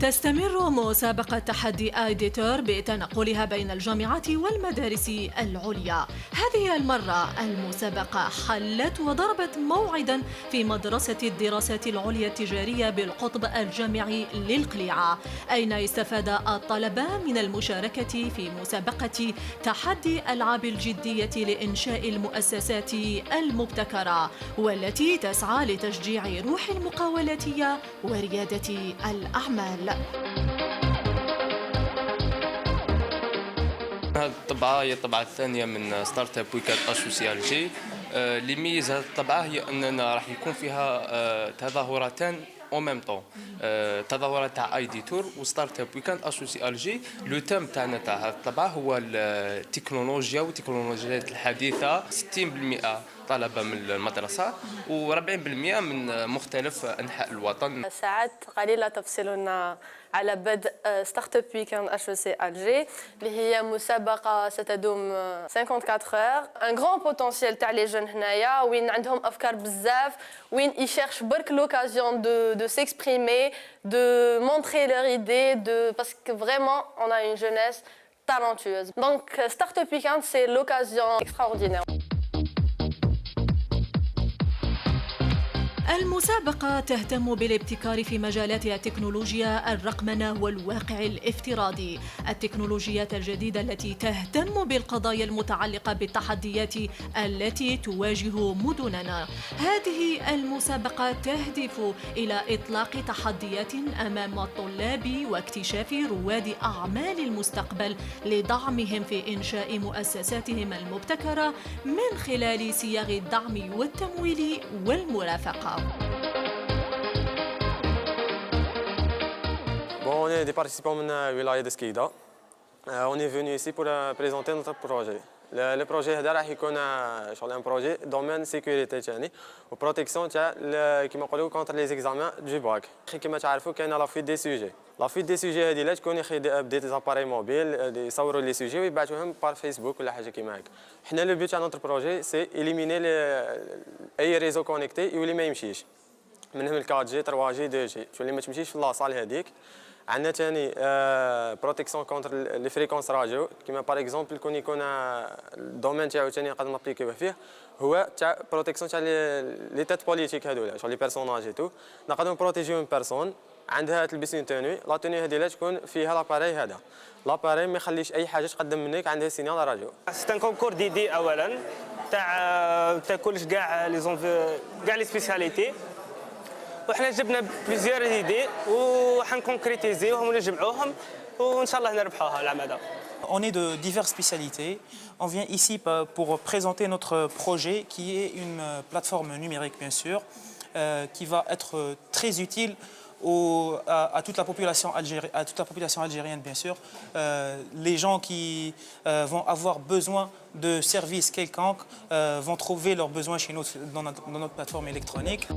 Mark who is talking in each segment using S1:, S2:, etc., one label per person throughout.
S1: تستمر مسابقة تحدي آيديتور بتنقلها بين الجامعات والمدارس العليا. هذه المرة المسابقة حلت وضربت موعدا في مدرسة الدراسات العليا التجارية بالقطب الجامعي للقليعة، أين استفاد الطلبة من المشاركة في مسابقة تحدي ألعاب الجدية لإنشاء المؤسسات المبتكرة، والتي تسعى لتشجيع روح المقاولاتية وريادة الأعمال.
S2: هذه الطبعة هي الطبعة الثانية من ستارت اب ويكاند اسوسيالجي. اللي يميز هذه الطبعة هي أننا راح يكون فيها تظاهرتان او ميم طون، تظاهرات تاع اي دي تور وستارت اب ويكاند اسوسيالجي. لو تيم تاعنا تاع هذه الطبعة هو التكنولوجيا والتكنولوجيات الحديثة. 60% طلبة من المدرسة و40% من مختلف أنحاء الوطن.
S3: ساعات قليلة تفصلنا على بدء ستارت اب ويكاند HEC ألجي، اللي هي مسابقة ستدوم 54 اور. ان غران بوتونسيال تاع لي جون هنايا، وين عندهم افكار بزاف، وين يشيرش برك لوكازيون دو s'exprimer, de montrer leur idée, parce que vraiment on a une jeunesse talentueuse. Donc Start Up Weekend, c'est l'occasion extraordinaire.
S1: المسابقة تهتم بالابتكار في مجالات التكنولوجيا، الرقمنة والواقع الافتراضي، التكنولوجيات الجديدة التي تهتم بالقضايا المتعلقة بالتحديات التي تواجه مدننا. هذه المسابقة تهدف إلى إطلاق تحديات أمام الطلاب واكتشاف رواد أعمال المستقبل لدعمهم في إنشاء مؤسساتهم المبتكرة من خلال صيغ الدعم والتمويل والمرافقة.
S4: Bon, on est des participants de la wilaya de Skida. On est venu ici pour présenter notre projet. Le projet est un projet domaine sécurité ou protection contre les examens du bac. Comme vous savez, il y a la fuite des sujets. La fuite des sujets, c'est des appareils mobiles, des sujets et ils par Facebook ou la chose comme ça. Le but de notre projet, c'est d'éliminer les réseaux connectés et les mêmes chiches. منهم 4G 3G 2G تولي ما تمشيش في لاصال هذيك. عندنا ثاني بروتيكسيون كونتر لي فريكونس راديو، كيما باغ اكزومبل يكون الدومين تاعو ثاني نقدر نابليكيوه فيه هو تاع بروتيكسيون تاع لي تيت بوليتيك هذولا، شغل لي بيرسوناج تو نقدروا نبروتيجيو اون بيرسون عندها تلبس اون توني، لا توني هذه لا تكون فيها لاباري هذا، لاباري ما يخليش اي حاجه تقدم منك عندها سينيال راديو. سي ان كونكور ديدي اولا تاع كلش كاع لي سبيسياليتي، وحنا جبنا بليزيور ايدي وحنكونكريتيزيوهم ونجمعوهم وان شاء الله نربحوها العام هذا.
S5: On est de diverses spécialités. On vient ici pour présenter notre projet qui est une plateforme numérique bien sûr, qui va être très utile à toute la population algérienne bien sûr. Les gens qui vont avoir besoin de services quelconques vont trouver leurs besoins chez nous dans notre plateforme électronique.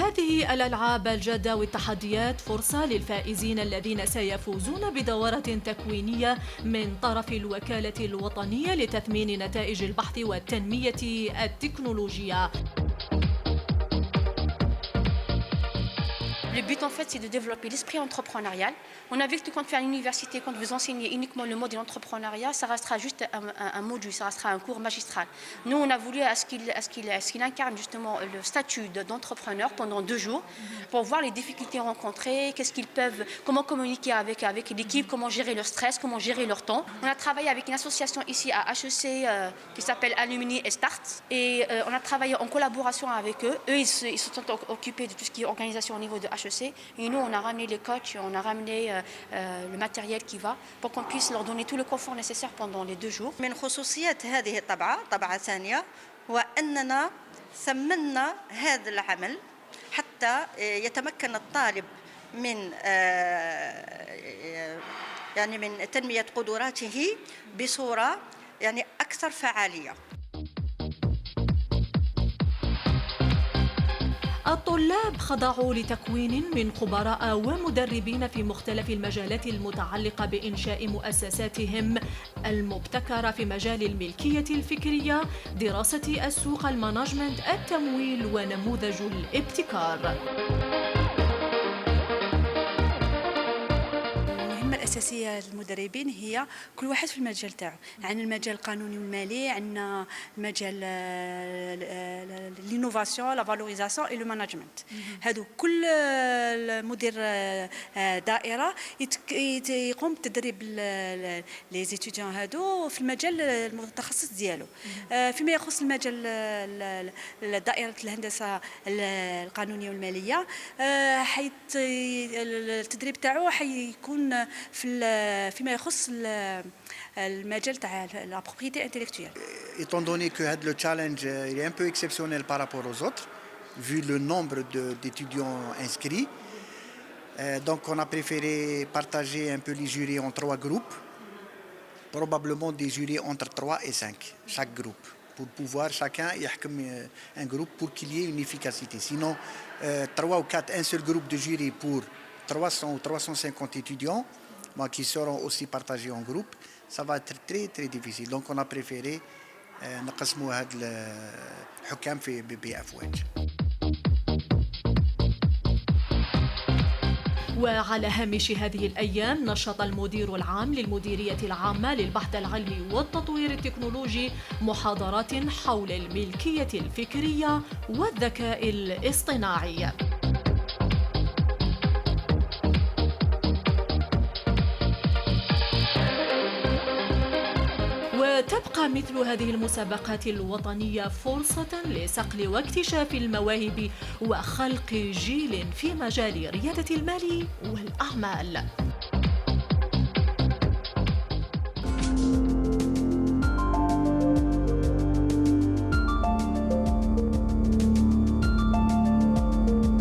S1: هذه الألعاب الجادة والتحديات فرصة للفائزين الذين سيفوزون بدورة تكوينية من طرف الوكالة الوطنية لتثمين نتائج البحث والتنمية التكنولوجية.
S6: Le but, en fait, c'est de développer l'esprit entrepreneurial. On a vu que quand tu fais à l'université, quand vous enseignez uniquement le mot de l'entrepreneuriat, ça restera juste un module, ça restera un cours magistral. Nous, on a voulu à ce qu'il incarne justement le statut d'entrepreneur pendant 2 jours pour voir les difficultés rencontrées, comment communiquer avec l'équipe, comment gérer leur stress, comment gérer leur temps. On a travaillé avec une association ici à HEC qui s'appelle Alumni et Start, et on a travaillé en collaboration avec eux. Eux, ils se sont occupés de tout ce qui est organisation au niveau de HEC. Et nous, on a ramené les coachs, on a ramené le matériel qui va pour qu'on puisse leur donner tout le confort nécessaire pendant les 2 jours.
S7: من خصوصيات هذه الطبعة، طبعة ثانية، هو أننا ثمنا هذا العمل حتى يتمكن الطالب من من تنمية قدراته بصورة أكثر فعالية.
S1: الطلاب خضعوا لتكوين من خبراء ومدربين في مختلف المجالات المتعلقة بإنشاء مؤسساتهم المبتكرة في مجال الملكية الفكرية، دراسة السوق، المانجمنت، التمويل ونموذج الابتكار.
S8: المهمة الأساسية للمدربين هي كل واحد في المجال تاعو. عندنا المجال القانوني والمالي، عندنا المجال لينوفاسيون، لا فالوريزاسيون اي لو مانجمنت. هادو كل مدير دائرة يقوم بتدريب لي زيتيديون هادو في المجال المتخصص ديالو. فيما يخص المجال دائرة الهندسة القانونية والمالية، حيث التدريب تاعو حيكون فيما يخص المجال تاع la propriété intellectuelle.
S9: Étant donné que le challenge est un peu exceptionnel par rapport aux autres, vu le nombre d'étudiants inscrits, donc on a préféré partager un peu les jurys en 3 groupes, probablement des jurys entre 3 et 5, chaque groupe, pour pouvoir chacun يحكم un groupe pour qu'il y ait une efficacité. Sinon, 3 ou 4, un seul groupe de jury pour 300 ou 350 étudiants, qui seront aussi partagés en groupe, ça va être très très difficile. Donc on a préféré نقسموا هاد الحكام في بأفواج.
S1: وعلى هامش هذه الأيام نشط المدير العام للمديرية العامة للبحث العلمي والتطوير التكنولوجي محاضرات حول الملكية الفكرية والذكاء الاصطناعي. وتبقى مثل هذه المسابقات الوطنية فرصة لصقل واكتشاف المواهب وخلق جيل في مجال ريادة المال والأعمال.